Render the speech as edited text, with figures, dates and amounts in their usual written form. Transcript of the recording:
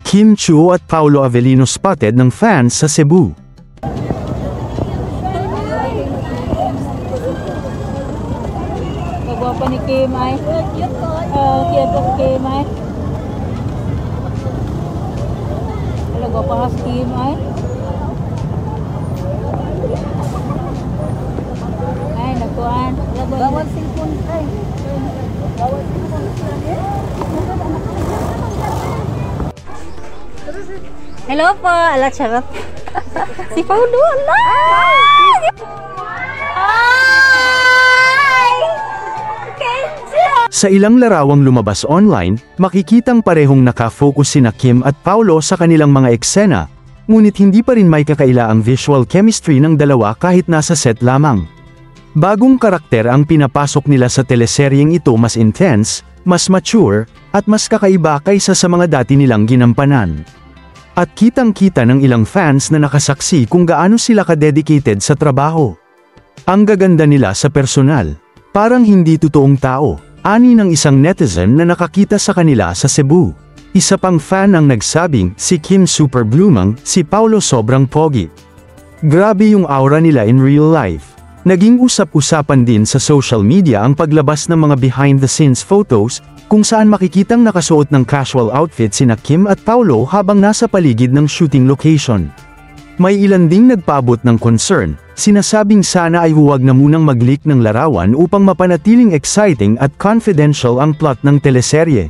Kim Chiu at Paolo Avellino spotted ng fans sa Cebu. Gwapo ni Kim ay. Cute po Kim ay. Wala gwapo ka si Kim ay. Ay, nakuan. Bawal cellphone ay. Bawal cellphone. Hello po, ala charot. Si Paulo, ala! Sa ilang larawang lumabas online, makikitang parehong naka-focus sina Kim at Paolo sa kanilang mga eksena, ngunit hindi pa rin may kakaila ang visual chemistry ng dalawa kahit nasa set lamang. Bagong karakter ang pinapasok nila sa teleseryeng ito, mas intense, mas mature, at mas kakaiba kaysa sa mga dati nilang ginampanan. At kitang-kita ng ilang fans na nakasaksi kung gaano sila ka-dedicated sa trabaho. Ang gaganda nila sa personal, parang hindi totoong tao, ani ng isang netizen na nakakita sa kanila sa Cebu. Isa pang fan ang nagsabing, si Kim super blooming, si Paolo sobrang pogi. Grabe yung aura nila in real life. Naging usap-usapan din sa social media ang paglabas ng mga behind-the-scenes photos, kung saan makikitang nakasuot ng casual outfit sina Kim at Paolo habang nasa paligid ng shooting location. May ilan ding nagpaabot ng concern, sinasabing sana ay huwag na munang mag-leak ng larawan upang mapanatiling exciting at confidential ang plot ng teleserye.